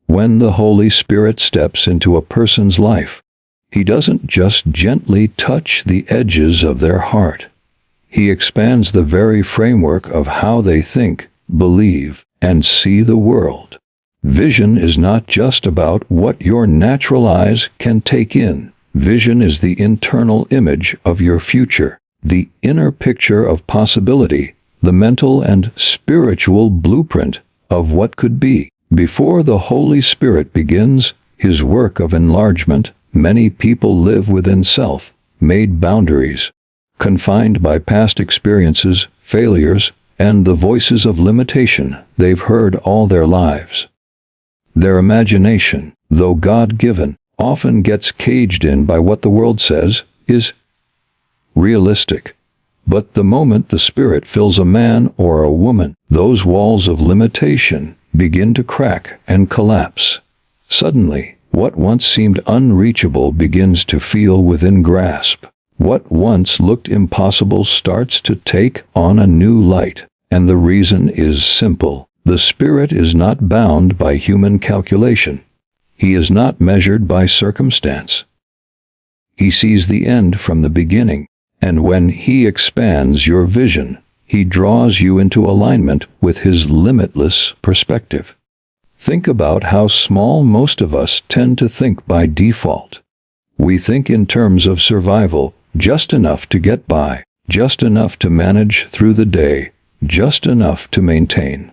When the Holy Spirit steps into a person's life, He doesn't just gently touch the edges of their heart. He expands the very framework of how they think, believe, and see the world. Vision is not just about what your natural eyes can take in. Vision is the internal image of your future, the inner picture of possibility, the mental and spiritual blueprint of what could be. Before the Holy Spirit begins His work of enlargement, many people live within self-made boundaries, confined by past experiences, failures, and the voices of limitation they've heard all their lives. Their imagination, though God-given, often gets caged in by what the world says is realistic. But the moment the Spirit fills a man or a woman, those walls of limitation begin to crack and collapse. Suddenly, what once seemed unreachable begins to feel within grasp. What once looked impossible starts to take on a new light. And the reason is simple. The Spirit is not bound by human calculation. He is not measured by circumstance. He sees the end from the beginning, and when He expands your vision, He draws you into alignment with His limitless perspective. Think about how small most of us tend to think by default. We think in terms of survival, just enough to get by, just enough to manage through the day, just enough to maintain.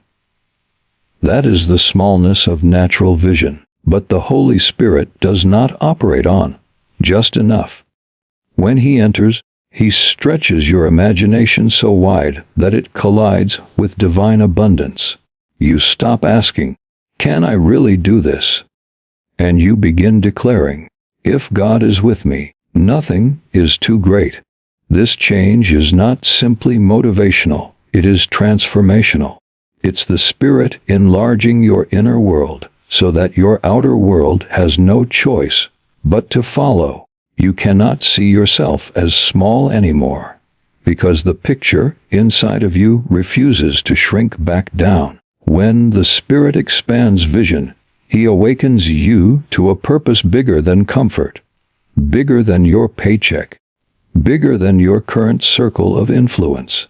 That is the smallness of natural vision, but the Holy Spirit does not operate on just enough. When He enters, He stretches your imagination so wide that it collides with divine abundance. You stop asking, "Can I really do this?" And you begin declaring, "If God is with me, nothing is too great." This change is not simply motivational, it is transformational. It's the Spirit enlarging your inner world so that your outer world has no choice but to follow. You cannot see yourself as small anymore, because the picture inside of you refuses to shrink back down. When the Spirit expands vision, He awakens you to a purpose bigger than comfort, bigger than your paycheck, bigger than your current circle of influence.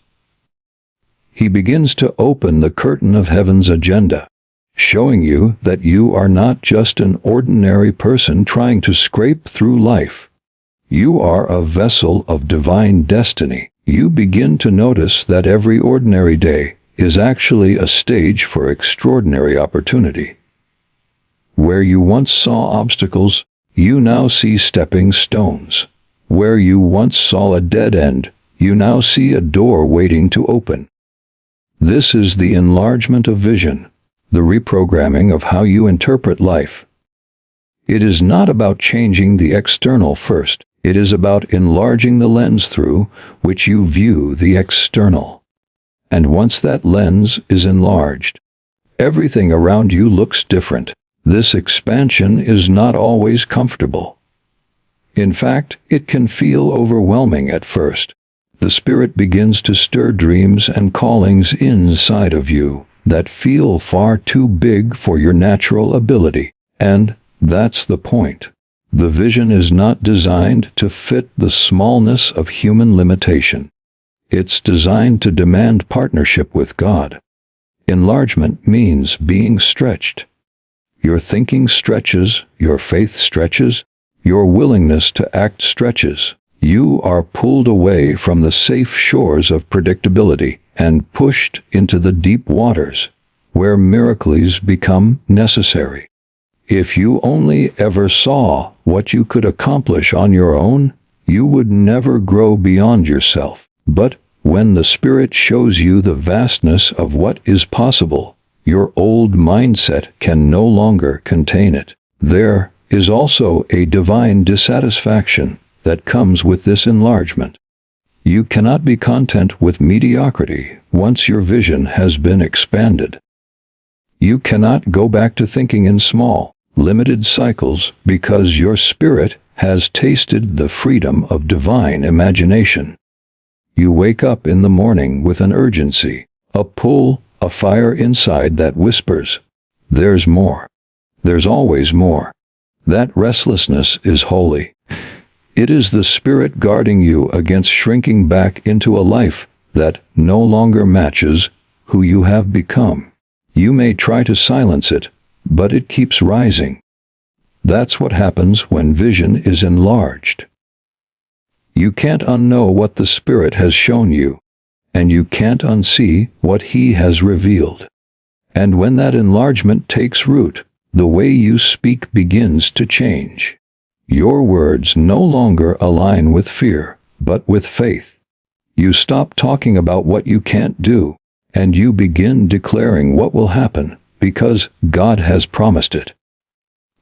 He begins to open the curtain of heaven's agenda, showing you that you are not just an ordinary person trying to scrape through life. You are a vessel of divine destiny. You begin to notice that every ordinary day is actually a stage for extraordinary opportunity. Where you once saw obstacles, you now see stepping stones. Where you once saw a dead end, you now see a door waiting to open. This is the enlargement of vision, the reprogramming of how you interpret life. It is not about changing the external first. It is about enlarging the lens through which you view the external. And once that lens is enlarged, everything around you looks different. This expansion is not always comfortable. In fact, it can feel overwhelming at first. The Spirit begins to stir dreams and callings inside of you that feel far too big for your natural ability. And that's the point. The vision is not designed to fit the smallness of human limitation. It's designed to demand partnership with God. Enlargement means being stretched. Your thinking stretches, your faith stretches, your willingness to act stretches. You are pulled away from the safe shores of predictability and pushed into the deep waters, where miracles become necessary. If you only ever saw what you could accomplish on your own, you would never grow beyond yourself. But when the Spirit shows you the vastness of what is possible, your old mindset can no longer contain it. There is also a divine dissatisfaction that comes with this enlargement. You cannot be content with mediocrity once your vision has been expanded. You cannot go back to thinking in small, limited cycles because your spirit has tasted the freedom of divine imagination. You wake up in the morning with an urgency, a pull, a fire inside that whispers, "There's more. There's always more. That restlessness is holy. It is the Spirit guarding you against shrinking back into a life that no longer matches who you have become. You may try to silence it, but it keeps rising. That's what happens when vision is enlarged. You can't unknow what the Spirit has shown you, and you can't unsee what He has revealed. And when that enlargement takes root, the way you speak begins to change. Your words no longer align with fear, but with faith. You stop talking about what you can't do, and you begin declaring what will happen, because God has promised it.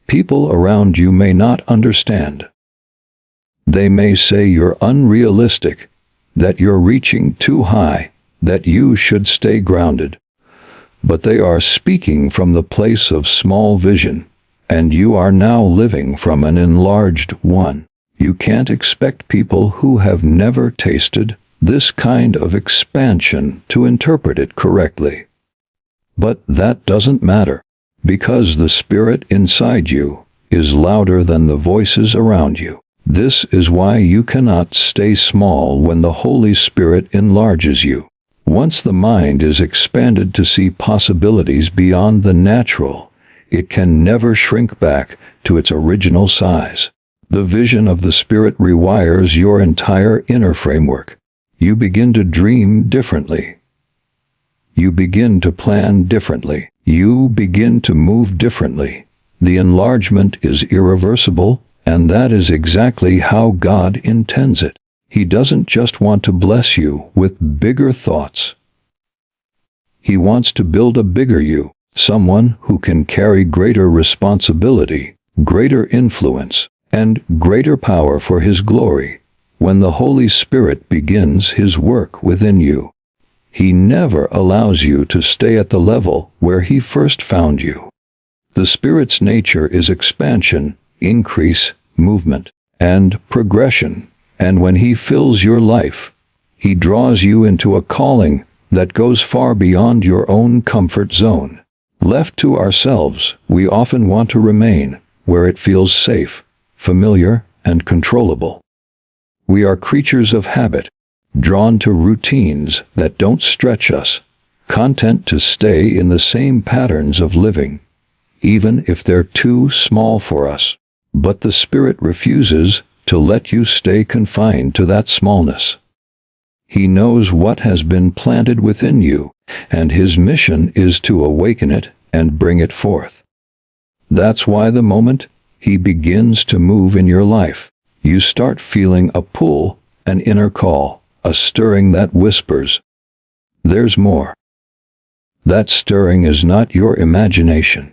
People around you may not understand. They may say you're unrealistic, that you're reaching too high, that you should stay grounded. But they are speaking from the place of small vision, and you are now living from an enlarged one. You can't expect people who have never tasted this kind of expansion to interpret it correctly. But that doesn't matter, because the Spirit inside you is louder than the voices around you. This is why you cannot stay small when the Holy Spirit enlarges you. Once the mind is expanded to see possibilities beyond the natural, it can never shrink back to its original size. The vision of the Spirit rewires your entire inner framework. You begin to dream differently. You begin to plan differently. You begin to move differently. The enlargement is irreversible, and that is exactly how God intends it. He doesn't just want to bless you with bigger thoughts. He wants to build a bigger you, someone who can carry greater responsibility, greater influence, and greater power for His glory. When the Holy Spirit begins His work within you, He never allows you to stay at the level where He first found you. The Spirit's nature is expansion, increase, movement, and progression. And when He fills your life, He draws you into a calling that goes far beyond your own comfort zone. Left to ourselves, we often want to remain where it feels safe, familiar, and controllable. We are creatures of habit, drawn to routines that don't stretch us, content to stay in the same patterns of living, even if they're too small for us. But the Spirit refuses to let you stay confined to that smallness. He knows what has been planted within you, and His mission is to awaken it and bring it forth. That's why the moment He begins to move in your life, you start feeling a pull, an inner call, a stirring that whispers, "There's more." That stirring is not your imagination.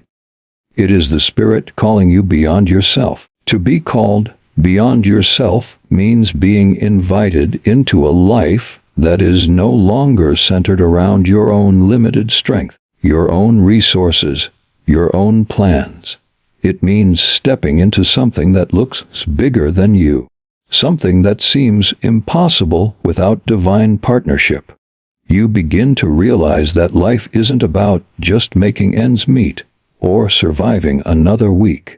It is the Spirit calling you beyond yourself. To be called beyond yourself means being invited into a life that is no longer centered around your own limited strength, your own resources, your own plans. It means stepping into something that looks bigger than you, something that seems impossible without divine partnership. You begin to realize that life isn't about just making ends meet or surviving another week.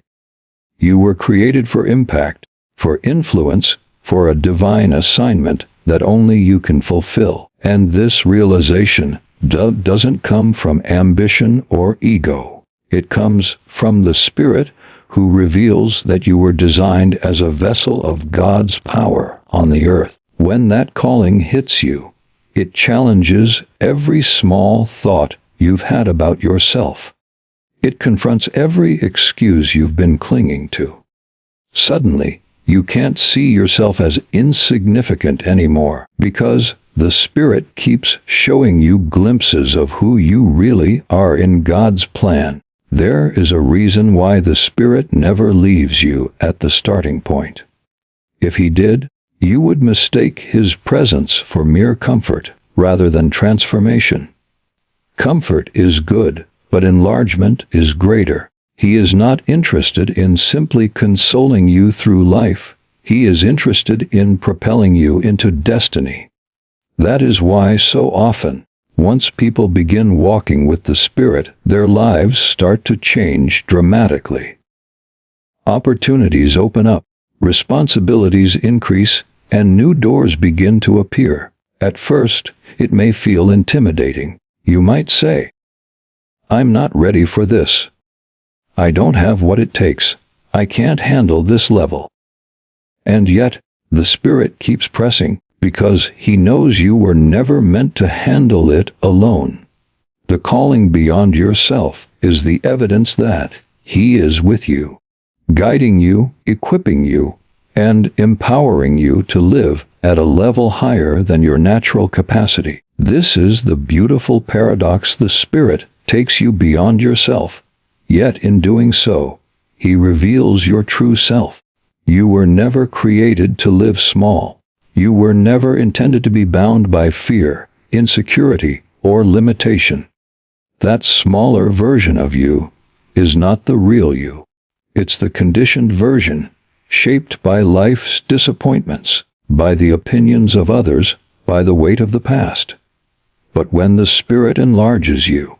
You were created for impact, for influence, for a divine assignment that only you can fulfill. And this realization doesn't come from ambition or ego. It comes from the Spirit who reveals that you were designed as a vessel of God's power on the earth. When that calling hits you, it challenges every small thought you've had about yourself. It confronts every excuse you've been clinging to. Suddenly, you can't see yourself as insignificant anymore, because the Spirit keeps showing you glimpses of who you really are in God's plan. There is a reason why the Spirit never leaves you at the starting point. If He did, you would mistake His presence for mere comfort rather than transformation. Comfort is good, but enlargement is greater. He is not interested in simply consoling you through life. He is interested in propelling you into destiny. That is why so often, Once people begin walking with the Spirit, their lives start to change dramatically. Opportunities open up, responsibilities increase, and new doors begin to appear. At first, it may feel intimidating. You might say, "I'm not ready for this. I don't have what it takes. I can't handle this level." And yet, the Spirit keeps pressing, because He knows you were never meant to handle it alone. The calling beyond yourself is the evidence that He is with you, guiding you, equipping you, and empowering you to live at a level higher than your natural capacity. This is the beautiful paradox. The Spirit takes you beyond yourself, yet in doing so, He reveals your true self. You were never created to live small. You were never intended to be bound by fear, insecurity, or limitation. That smaller version of you is not the real you. It's the conditioned version, shaped by life's disappointments, by the opinions of others, by the weight of the past. But when the Spirit enlarges you,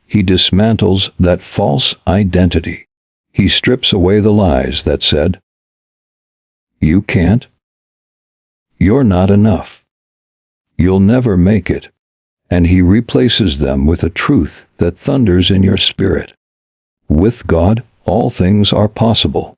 He dismantles that false identity. He strips away the lies that said, "You can't. You're not enough. You'll never make it." And He replaces them with a truth that thunders in your spirit. With God, all things are possible.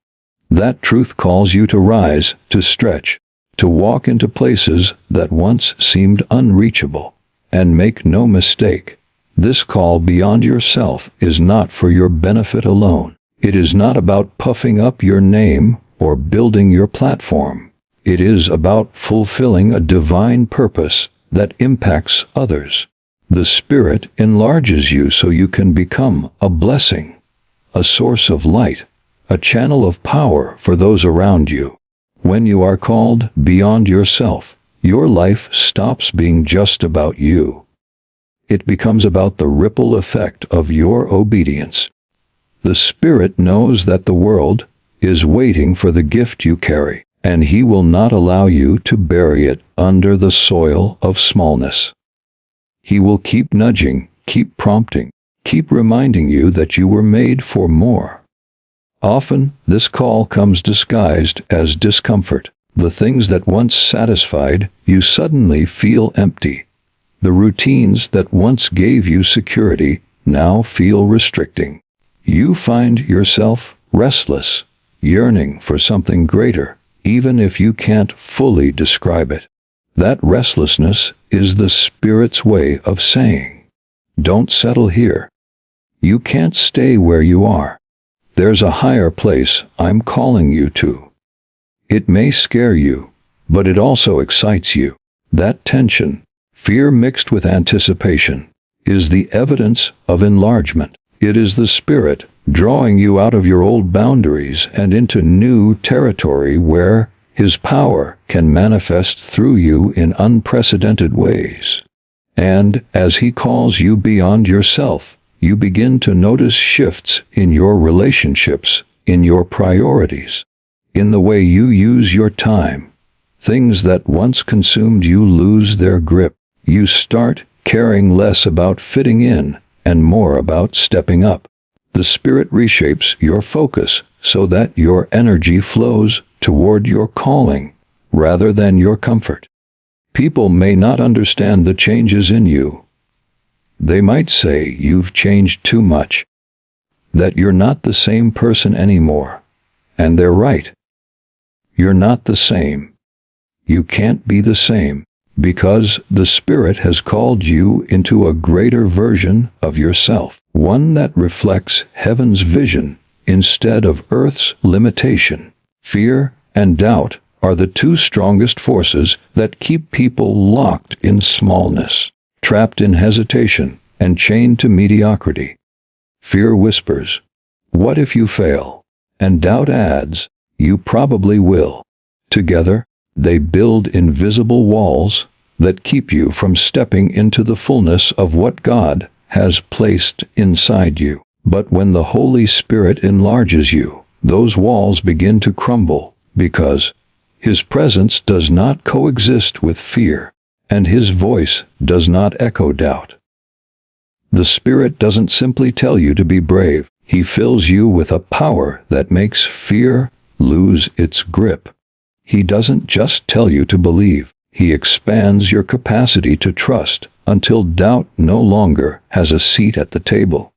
That truth calls you to rise, to stretch, to walk into places that once seemed unreachable. And make no mistake, this call beyond yourself is not for your benefit alone. It is not about puffing up your name or building your platform. It is about fulfilling a divine purpose that impacts others. The Spirit enlarges you so you can become a blessing, a source of light, a channel of power for those around you. When you are called beyond yourself, your life stops being just about you. It becomes about the ripple effect of your obedience. The Spirit knows that the world is waiting for the gift you carry, and He will not allow you to bury it under the soil of smallness. He will keep nudging, keep prompting, keep reminding you that you were made for more. Often, this call comes disguised as discomfort. The things that once satisfied you suddenly feel empty. The routines that once gave you security now feel restricting. You find yourself restless, yearning for something greater, even if you can't fully describe it. That restlessness is the Spirit's way of saying, "Don't settle here. You can't stay where you are. There's a higher place I'm calling you to." It may scare you, but it also excites you. That tension, fear mixed with anticipation, is the evidence of enlargement. It is the Spirit drawing you out of your old boundaries and into new territory where His power can manifest through you in unprecedented ways. And as He calls you beyond yourself, you begin to notice shifts in your relationships, in your priorities, in the way you use your time. Things that once consumed you lose their grip. You start caring less about fitting in and more about stepping up. The Spirit reshapes your focus so that your energy flows toward your calling rather than your comfort. People may not understand the changes in you. They might say you've changed too much, that you're not the same person anymore. And they're right. You're not the same. You can't be the same, because the Spirit has called you into a greater version of yourself, one that reflects heaven's vision instead of earth's limitation. Fear and doubt are the two strongest forces that keep people locked in smallness, trapped in hesitation, and chained to mediocrity. Fear whispers, "What if you fail?" And doubt adds, "You probably will." Together, they build invisible walls that keep you from stepping into the fullness of what God has placed inside you. But when the Holy Spirit enlarges you, those walls begin to crumble, because His presence does not coexist with fear, and His voice does not echo doubt. The Spirit doesn't simply tell you to be brave. He fills you with a power that makes fear lose its grip. He doesn't just tell you to believe. He expands your capacity to trust until doubt no longer has a seat at the table.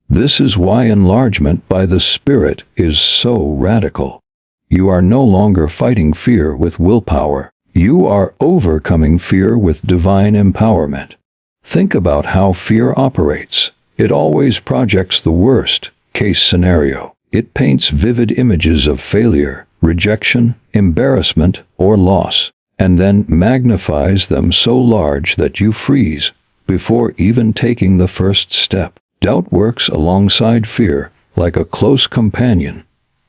This is why enlargement by the Spirit is so radical. You are no longer fighting fear with willpower. You are overcoming fear with divine empowerment. Think about how fear operates. It always projects the worst-case scenario. It paints vivid images of failure, rejection, embarrassment, or loss, and then magnifies them so large that you freeze before even taking the first step. Doubt works alongside fear like a close companion,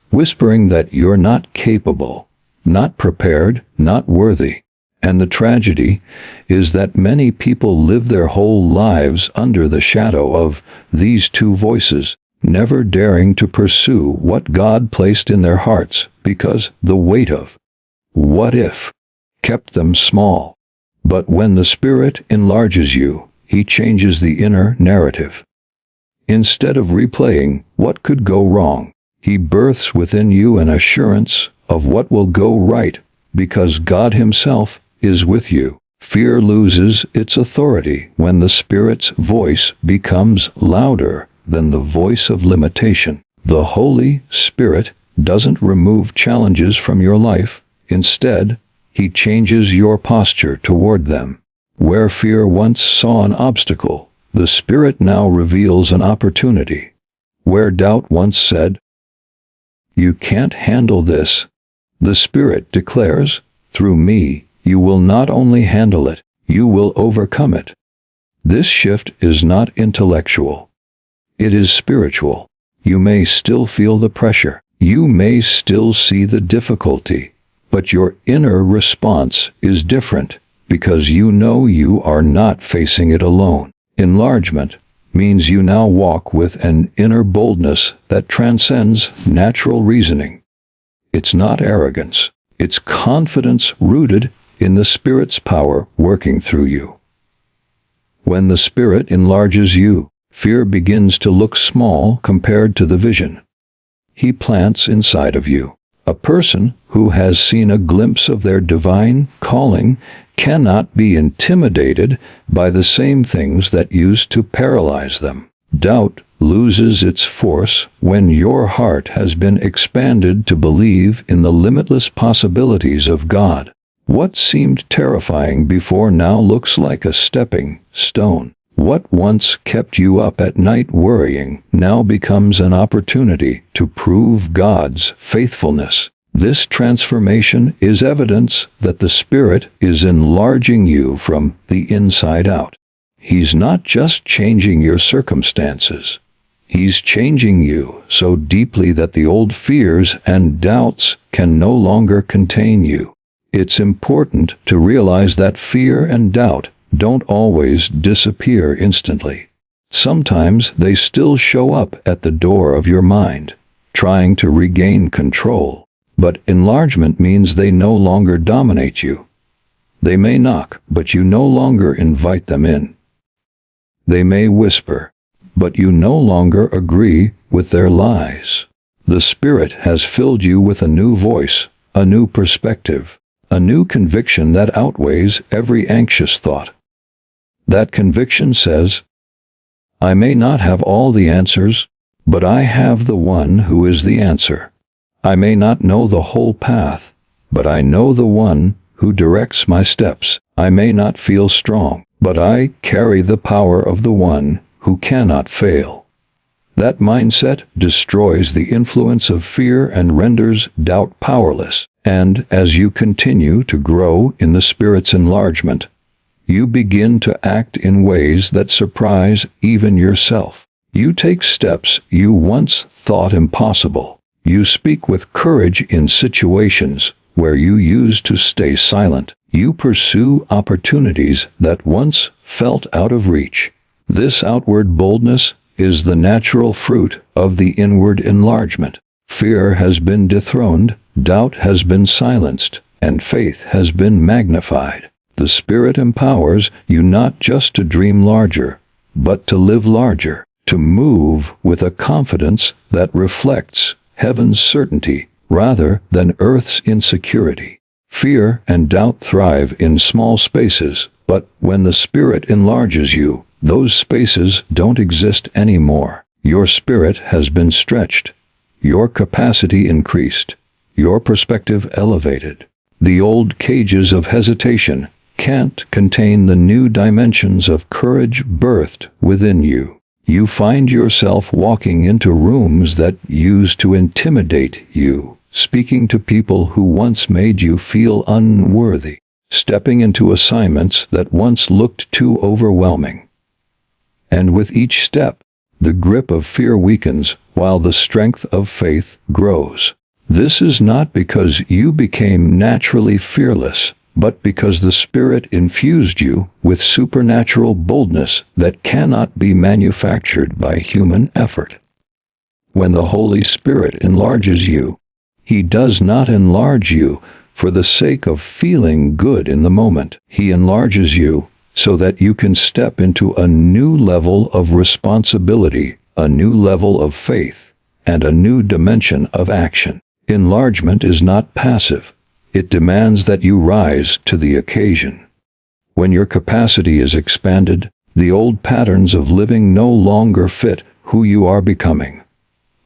whispering that you're not capable, not prepared, not worthy. And the tragedy is that many people live their whole lives under the shadow of these two voices, never daring to pursue what God placed in their hearts because the weight of "what if" kept them small. But when the Spirit enlarges you, He changes the inner narrative. Instead of replaying what could go wrong, He births within you an assurance of what will go right because God Himself is with you. Fear loses its authority when the Spirit's voice becomes louder than the voice of limitation. The Holy Spirit doesn't remove challenges from your life. Instead, He changes your posture toward them. Where fear once saw an obstacle, the Spirit now reveals an opportunity. Where doubt once said, "You can't handle this," the Spirit declares, "Through me, you will not only handle it, you will overcome it." This shift is not intellectual. It is spiritual. You may still feel the pressure. You may still see the difficulty, but your inner response is different because you know you are not facing it alone. Enlargement means you now walk with an inner boldness that transcends natural reasoning. It's not arrogance. It's confidence rooted in the Spirit's power working through you. When the Spirit enlarges you, fear begins to look small compared to the vision He plants inside of you. A person who has seen a glimpse of their divine calling cannot be intimidated by the same things that used to paralyze them. Doubt loses its force when your heart has been expanded to believe in the limitless possibilities of God. What seemed terrifying before now looks like a stepping stone. What once kept you up at night worrying now becomes an opportunity to prove God's faithfulness. This transformation is evidence that the Spirit is enlarging you from the inside out. He's not just changing your circumstances. He's changing you so deeply that the old fears and doubts can no longer contain you. It's important to realize that fear and doubt don't always disappear instantly. Sometimes they still show up at the door of your mind, trying to regain control. But enlargement means they no longer dominate you. They may knock, but you no longer invite them in. They may whisper, but you no longer agree with their lies. The Spirit has filled you with a new voice, a new perspective, a new conviction that outweighs every anxious thought. That conviction says, "I may not have all the answers, but I have the one who is the answer. I may not know the whole path, but I know the one who directs my steps. I may not feel strong, but I carry the power of the one who cannot fail." That mindset destroys the influence of fear and renders doubt powerless. And as you continue to grow in the Spirit's enlargement, you begin to act in ways that surprise even yourself. You take steps you once thought impossible. You speak with courage in situations where you used to stay silent. You pursue opportunities that once felt out of reach. This outward boldness is the natural fruit of the inward enlargement. Fear has been dethroned, doubt has been silenced, and faith has been magnified. The Spirit empowers you not just to dream larger, but to live larger, to move with a confidence that reflects heaven's certainty rather than earth's insecurity. Fear and doubt thrive in small spaces, but when the Spirit enlarges you, those spaces don't exist anymore. Your spirit has been stretched, your capacity increased, your perspective elevated. The old cages of hesitation can't contain the new dimensions of courage birthed within you. You find yourself walking into rooms that used to intimidate you, speaking to people who once made you feel unworthy, stepping into assignments that once looked too overwhelming. And with each step, the grip of fear weakens while the strength of faith grows. This is not because you became naturally fearless, but because the Spirit infused you with supernatural boldness that cannot be manufactured by human effort. When the Holy Spirit enlarges you, He does not enlarge you for the sake of feeling good in the moment. He enlarges you so that you can step into a new level of responsibility, a new level of faith, and a new dimension of action. Enlargement is not passive. It demands that you rise to the occasion. When your capacity is expanded, the old patterns of living no longer fit who you are becoming.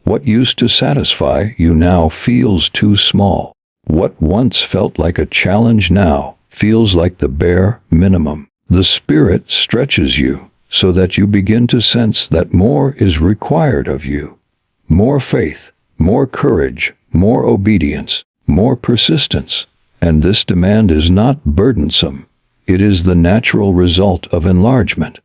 What used to satisfy you now feels too small. What once felt like a challenge now feels like the bare minimum. The Spirit stretches you so that you begin to sense that more is required of you. More faith, more courage, more obedience, more persistence. And this demand is not burdensome. It is the natural result of enlargement.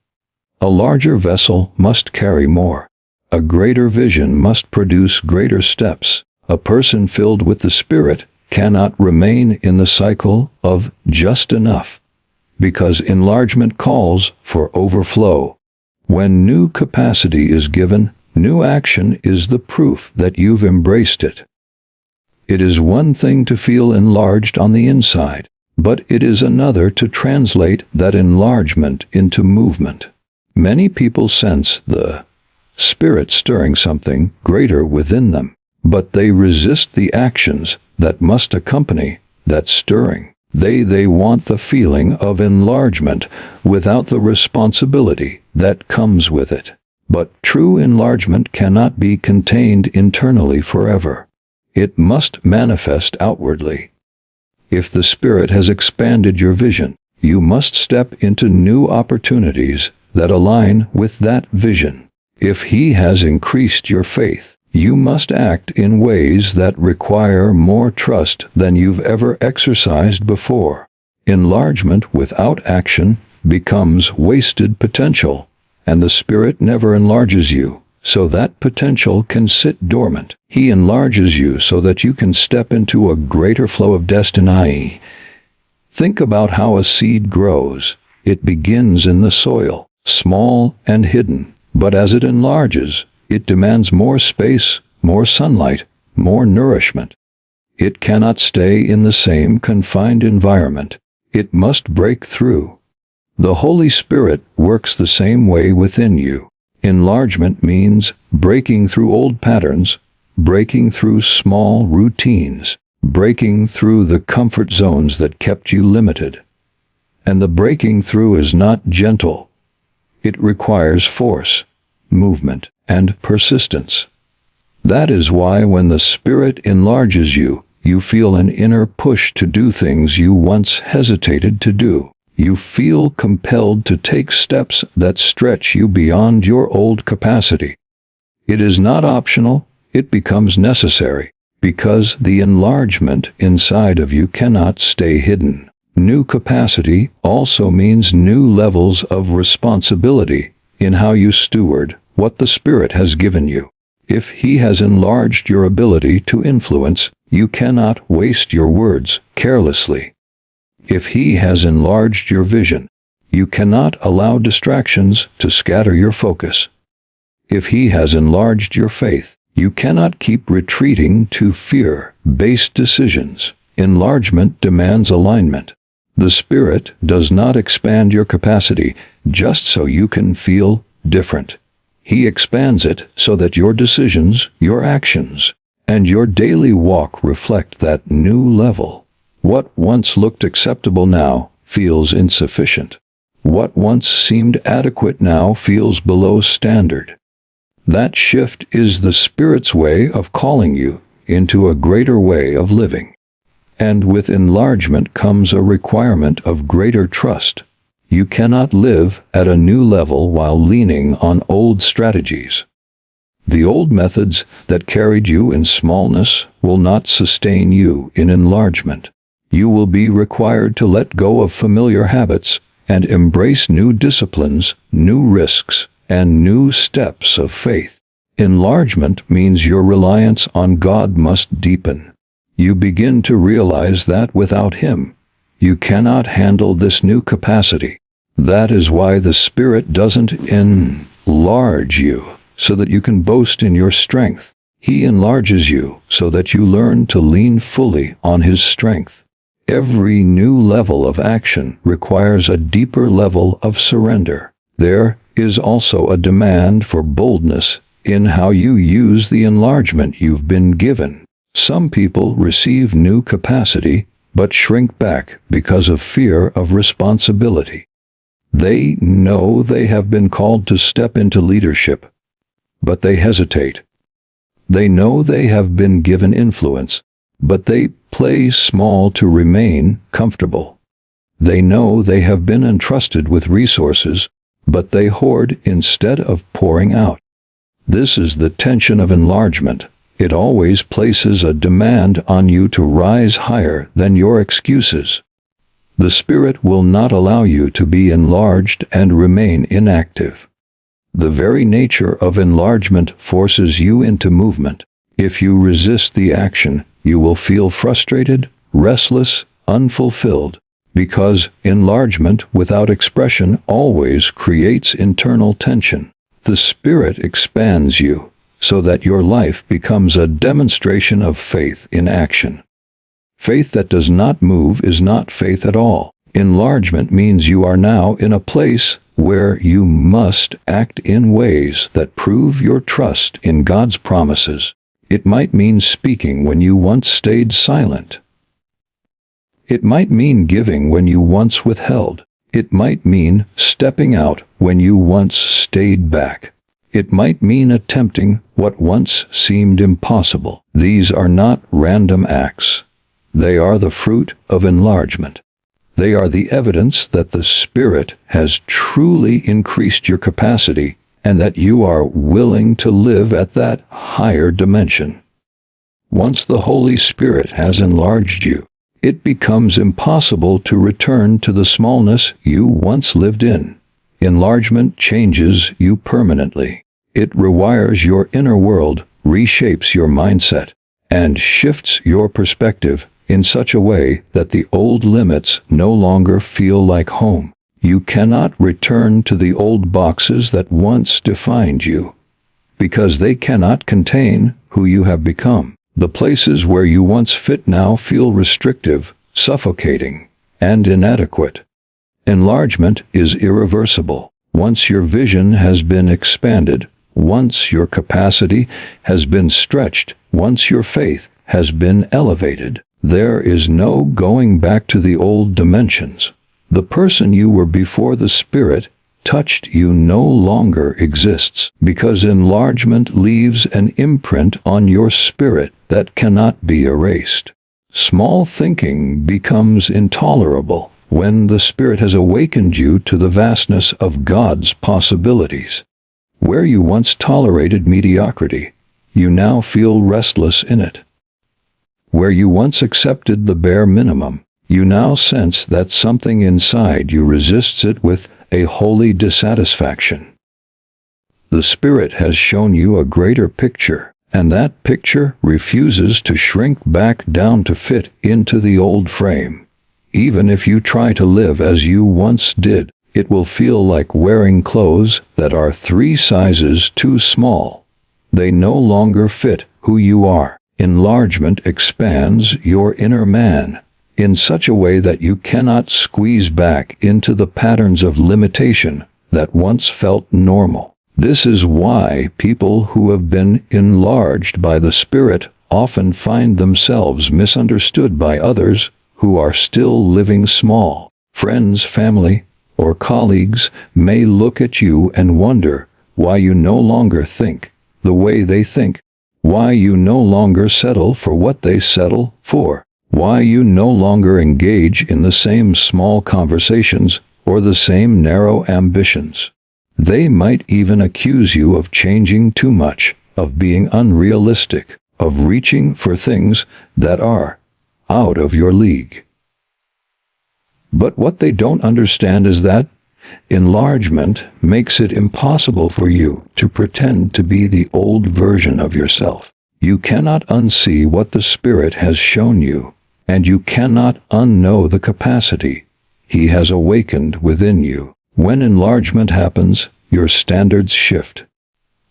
A larger vessel must carry more. A greater vision must produce greater steps. A person filled with the Spirit cannot remain in the cycle of just enough, because enlargement calls for overflow. When new capacity is given, new action is the proof that you've embraced it. It is one thing to feel enlarged on the inside, but it is another to translate that enlargement into movement. Many people sense the Spirit stirring something greater within them, but they resist the actions that must accompany that stirring. They want the feeling of enlargement without the responsibility that comes with it. But true enlargement cannot be contained internally forever. It must manifest outwardly. If the Spirit has expanded your vision, you must step into new opportunities that align with that vision. If He has increased your faith, you must act in ways that require more trust than you've ever exercised before. Enlargement without action becomes wasted potential, and the Spirit never enlarges you so that potential can sit dormant. He enlarges you so that you can step into a greater flow of destiny. Think about how a seed grows. It begins in the soil, small and hidden, but as it enlarges, it demands more space, more sunlight, more nourishment. It cannot stay in the same confined environment. It must break through. The Holy Spirit works the same way within you. Enlargement means breaking through old patterns, breaking through small routines, breaking through the comfort zones that kept you limited. And the breaking through is not gentle. It requires force, movement, and persistence. That is why when the Spirit enlarges you, you feel an inner push to do things you once hesitated to do. You feel compelled to take steps that stretch you beyond your old capacity. It is not optional, it becomes necessary, because the enlargement inside of you cannot stay hidden. New capacity also means new levels of responsibility in how you steward what the Spirit has given you. If He has enlarged your ability to influence, you cannot waste your words carelessly. If He has enlarged your vision, you cannot allow distractions to scatter your focus. If He has enlarged your faith, you cannot keep retreating to fear-based decisions. Enlargement demands alignment. The Spirit does not expand your capacity just so you can feel different. He expands it so that your decisions, your actions, and your daily walk reflect that new level. What once looked acceptable now feels insufficient. What once seemed adequate now feels below standard. That shift is the Spirit's way of calling you into a greater way of living. And with enlargement comes a requirement of greater trust. You cannot live at a new level while leaning on old strategies. The old methods that carried you in smallness will not sustain you in enlargement. You will be required to let go of familiar habits and embrace new disciplines, new risks, and new steps of faith. Enlargement means your reliance on God must deepen. You begin to realize that without Him, you cannot handle this new capacity. That is why the Spirit doesn't enlarge you so that you can boast in your strength. He enlarges you so that you learn to lean fully on His strength. Every new level of action requires a deeper level of surrender. There is also a demand for boldness in how you use the enlargement you've been given. Some people receive new capacity but shrink back because of fear of responsibility. They know they have been called to step into leadership, but they hesitate. They know they have been given influence, but they play small to remain comfortable. They know they have been entrusted with resources, but they hoard instead of pouring out. This is the tension of enlargement. It always places a demand on you to rise higher than your excuses. The Spirit will not allow you to be enlarged and remain inactive. The very nature of enlargement forces you into movement. If you resist the action, you will feel frustrated, restless, unfulfilled, because enlargement without expression always creates internal tension. The Spirit expands you so that your life becomes a demonstration of faith in action. Faith that does not move is not faith at all. Enlargement means you are now in a place where you must act in ways that prove your trust in God's promises. It might mean speaking when you once stayed silent. It might mean giving when you once withheld. It might mean stepping out when you once stayed back. It might mean attempting what once seemed impossible. These are not random acts. They are the fruit of enlargement. They are the evidence that the Spirit has truly increased your capacity and that you are willing to live at that higher dimension. Once the Holy Spirit has enlarged you, it becomes impossible to return to the smallness you once lived in. Enlargement changes you permanently. It rewires your inner world, reshapes your mindset, and shifts your perspective in such a way that the old limits no longer feel like home. You cannot return to the old boxes that once defined you, because they cannot contain who you have become. The places where you once fit now feel restrictive, suffocating, and inadequate. Enlargement is irreversible. Once your vision has been expanded, once your capacity has been stretched, once your faith has been elevated, there is no going back to the old dimensions. The person you were before the Spirit touched you no longer exists, because enlargement leaves an imprint on your spirit that cannot be erased. Small thinking becomes intolerable when the Spirit has awakened you to the vastness of God's possibilities. Where you once tolerated mediocrity, you now feel restless in it. Where you once accepted the bare minimum, you now sense that something inside you resists it with a holy dissatisfaction. The Spirit has shown you a greater picture, and that picture refuses to shrink back down to fit into the old frame. Even if you try to live as you once did, it will feel like wearing clothes that are 3 sizes too small. They no longer fit who you are. Enlargement expands your inner man in such a way that you cannot squeeze back into the patterns of limitation that once felt normal. This is why people who have been enlarged by the Spirit often find themselves misunderstood by others who are still living small. Friends, family, or colleagues may look at you and wonder why you no longer think the way they think, why you no longer settle for what they settle for, why you no longer engage in the same small conversations or the same narrow ambitions. They might even accuse you of changing too much, of being unrealistic, of reaching for things that are out of your league. But what they don't understand is that enlargement makes it impossible for you to pretend to be the old version of yourself. You cannot unsee what the Spirit has shown you, and you cannot unknow the capacity He has awakened within you. When enlargement happens, your standards shift.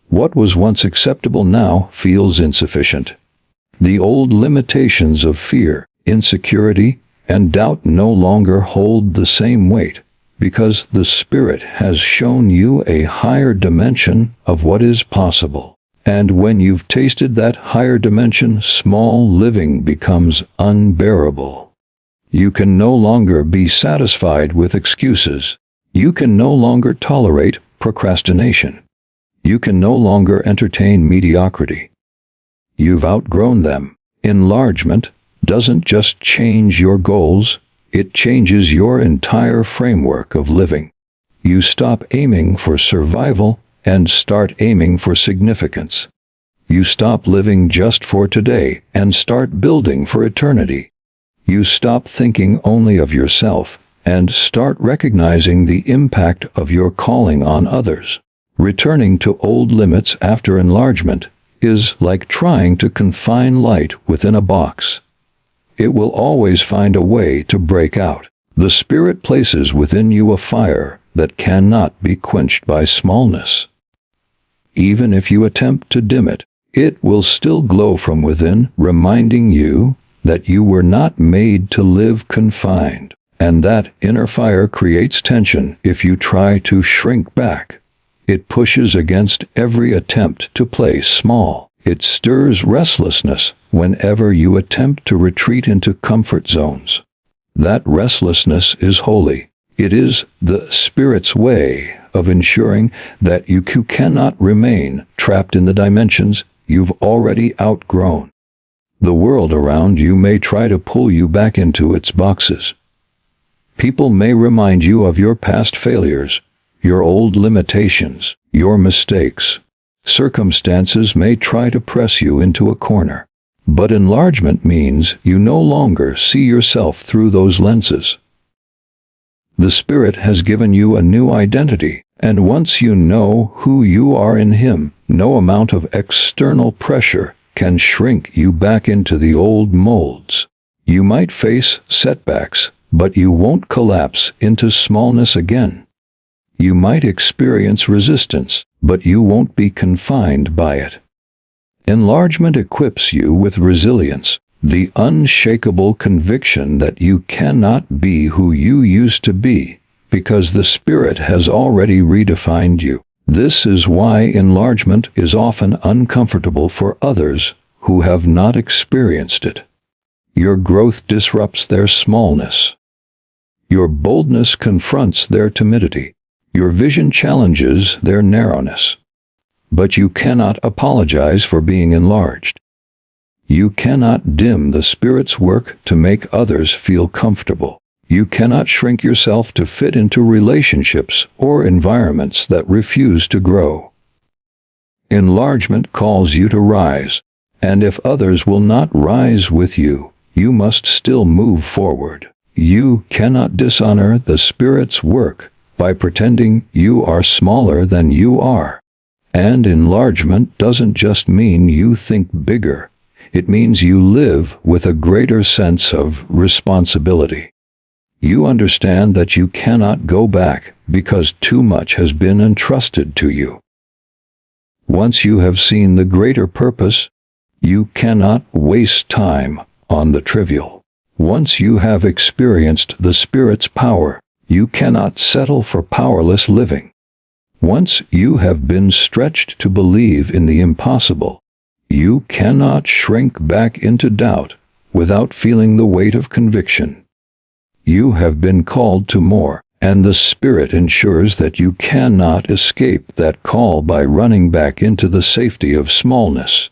What was once acceptable now feels insufficient. The old limitations of fear, insecurity, and doubt no longer hold the same weight, because the Spirit has shown you a higher dimension of what is possible. And when you've tasted that higher dimension, small living becomes unbearable. You can no longer be satisfied with excuses. You can no longer tolerate procrastination. You can no longer entertain mediocrity. You've outgrown them. Enlargement doesn't just change your goals, it changes your entire framework of living. You stop aiming for survival and start aiming for significance. You stop living just for today and start building for eternity. You stop thinking only of yourself and start recognizing the impact of your calling on others. Returning to old limits after enlargement is like trying to confine light within a box. It will always find a way to break out. The Spirit places within you a fire that cannot be quenched by smallness. Even if you attempt to dim it, it will still glow from within, reminding you that you were not made to live confined, and that inner fire creates tension if you try to shrink back. It pushes against every attempt to play small. It stirs restlessness whenever you attempt to retreat into comfort zones. That restlessness is holy. It is the Spirit's way of ensuring that you cannot remain trapped in the dimensions you've already outgrown. The world around you may try to pull you back into its boxes. People may remind you of your past failures, your old limitations, your mistakes. Circumstances may try to press you into a corner. But enlargement means you no longer see yourself through those lenses. The Spirit has given you a new identity, and once you know who you are in Him, no amount of external pressure can shrink you back into the old molds. You might face setbacks, but you won't collapse into smallness again. You might experience resistance, but you won't be confined by it. Enlargement equips you with resilience, the unshakable conviction that you cannot be who you used to be, because the Spirit has already redefined you. This is why enlargement is often uncomfortable for others who have not experienced it. Your growth disrupts their smallness. Your boldness confronts their timidity. Your vision challenges their narrowness. But you cannot apologize for being enlarged. You cannot dim the Spirit's work to make others feel comfortable. You cannot shrink yourself to fit into relationships or environments that refuse to grow. Enlargement calls you to rise, and if others will not rise with you, you must still move forward. You cannot dishonor the Spirit's work by pretending you are smaller than you are. And enlargement doesn't just mean you think bigger. It means you live with a greater sense of responsibility. You understand that you cannot go back because too much has been entrusted to you. Once you have seen the greater purpose, you cannot waste time on the trivial. Once you have experienced the Spirit's power, you cannot settle for powerless living. Once you have been stretched to believe in the impossible, you cannot shrink back into doubt without feeling the weight of conviction. You have been called to more, and the Spirit ensures that you cannot escape that call by running back into the safety of smallness.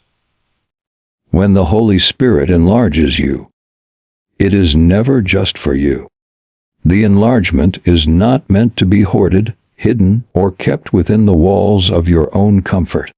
When the Holy Spirit enlarges you, it is never just for you. The enlargement is not meant to be hoarded, hidden, or kept within the walls of your own comfort.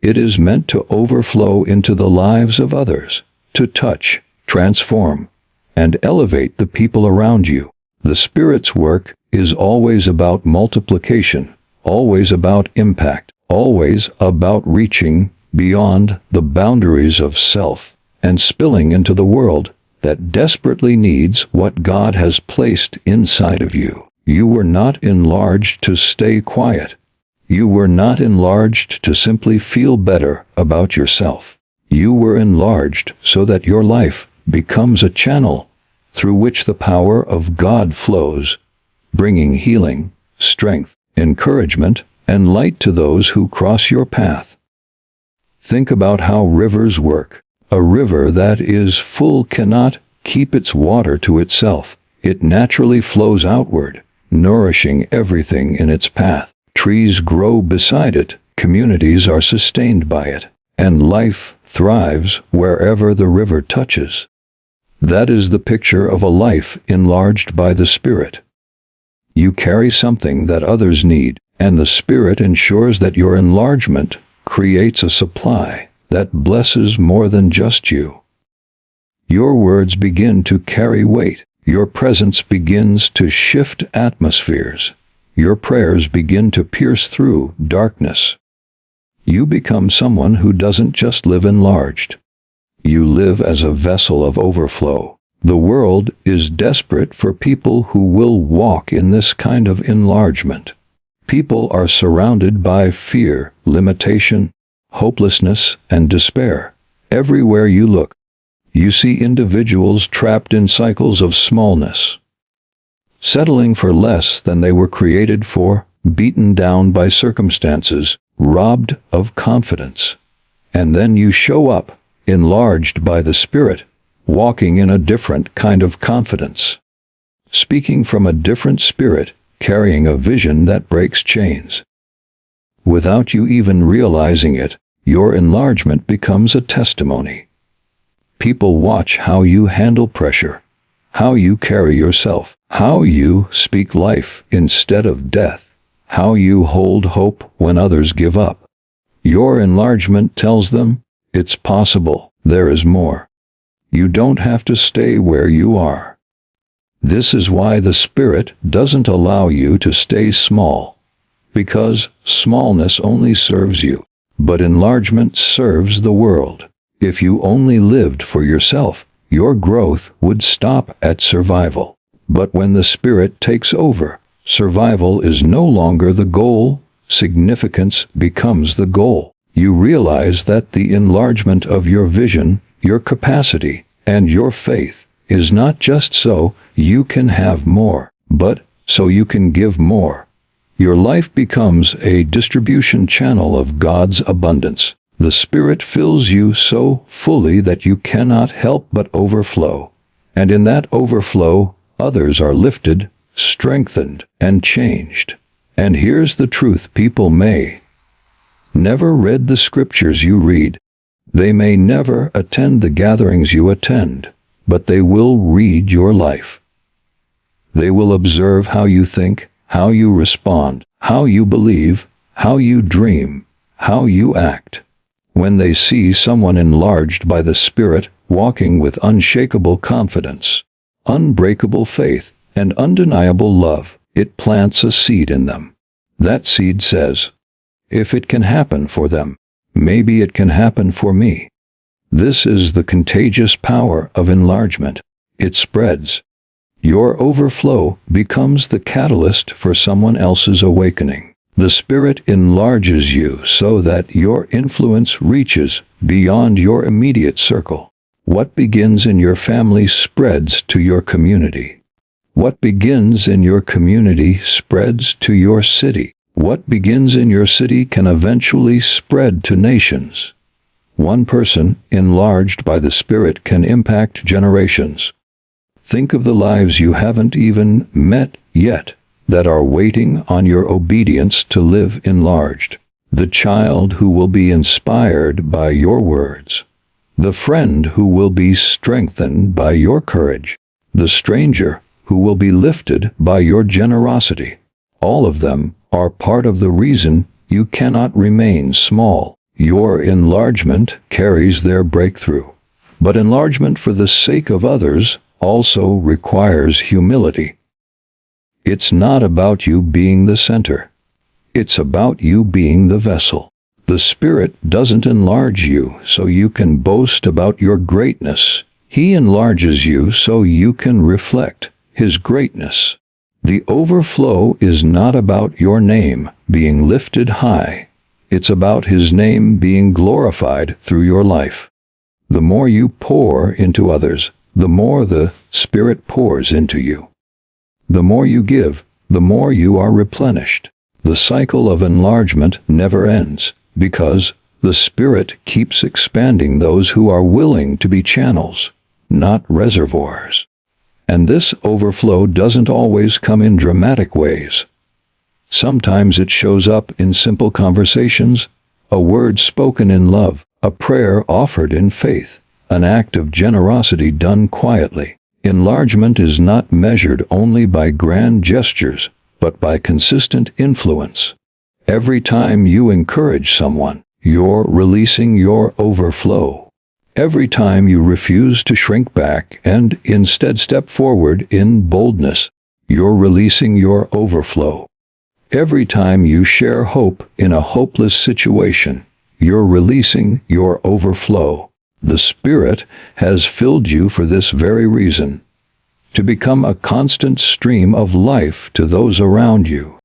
It is meant to overflow into the lives of others, to touch, transform, and elevate the people around you. The Spirit's work is always about multiplication, always about impact, always about reaching beyond the boundaries of self and spilling into the world that desperately needs what God has placed inside of you. You were not enlarged to stay quiet. You were not enlarged to simply feel better about yourself. You were enlarged so that your life becomes a channel through which the power of God flows, bringing healing, strength, encouragement, and light to those who cross your path. Think about how rivers work. A river that is full cannot keep its water to itself. It naturally flows outward, nourishing everything in its path. Trees grow beside it, communities are sustained by it, and life thrives wherever the river touches. That is the picture of a life enlarged by the Spirit. You carry something that others need, and the Spirit ensures that your enlargement creates a supply that blesses more than just you. Your words begin to carry weight. Your presence begins to shift atmospheres. Your prayers begin to pierce through darkness. You become someone who doesn't just live enlarged. You live as a vessel of overflow. The world is desperate for people who will walk in this kind of enlargement. People are surrounded by fear, limitation, hopelessness, and despair. Everywhere you look, you see individuals trapped in cycles of smallness, settling for less than they were created for, beaten down by circumstances, robbed of confidence. And then you show up, enlarged by the Spirit, walking in a different kind of confidence, speaking from a different spirit, carrying a vision that breaks chains. Without you even realizing it, your enlargement becomes a testimony. People watch how you handle pressure, how you carry yourself, how you speak life instead of death, how you hold hope when others give up. Your enlargement tells them, it's possible, there is more. You don't have to stay where you are. This is why the Spirit doesn't allow you to stay small, because smallness only serves you, but enlargement serves the world. If you only lived for yourself, your growth would stop at survival. But when the Spirit takes over, survival is no longer the goal, significance becomes the goal. You realize that the enlargement of your vision, your capacity, and your faith is not just so you can have more, but so you can give more. Your life becomes a distribution channel of God's abundance. The Spirit fills you so fully that you cannot help but overflow. And in that overflow, others are lifted, strengthened, and changed. And here's the truth: people may never read the scriptures you read. They may never attend the gatherings you attend, but they will read your life. They will observe how you think, how you respond, how you believe, how you dream, how you act. When they see someone enlarged by the Spirit, walking with unshakable confidence, unbreakable faith, and undeniable love, it plants a seed in them. That seed says, if it can happen for them, maybe it can happen for me. This is the contagious power of enlargement. It spreads. Your overflow becomes the catalyst for someone else's awakening. The Spirit enlarges you so that your influence reaches beyond your immediate circle. What begins in your family spreads to your community. What begins in your community spreads to your city. What begins in your city can eventually spread to nations. One person, enlarged by the Spirit, can impact generations. Think of the lives you haven't even met yet that are waiting on your obedience to live enlarged. The child who will be inspired by your words. The friend who will be strengthened by your courage. The stranger who will be lifted by your generosity. All of them are part of the reason you cannot remain small. Your enlargement carries their breakthrough. But enlargement for the sake of others also requires humility. It's not about you being the center. It's about you being the vessel. The Spirit doesn't enlarge you so you can boast about your greatness. He enlarges you so you can reflect His greatness. The overflow is not about your name being lifted high. It's about His name being glorified through your life. The more you pour into others, the more the Spirit pours into you. The more you give, the more you are replenished. The cycle of enlargement never ends, because the Spirit keeps expanding those who are willing to be channels, not reservoirs. And this overflow doesn't always come in dramatic ways. Sometimes it shows up in simple conversations, a word spoken in love, a prayer offered in faith, an act of generosity done quietly. Enlargement is not measured only by grand gestures, but by consistent influence. Every time you encourage someone, you're releasing your overflow. Every time you refuse to shrink back and instead step forward in boldness, you're releasing your overflow. Every time you share hope in a hopeless situation, you're releasing your overflow. The Spirit has filled you for this very reason, to become a constant stream of life to those around you.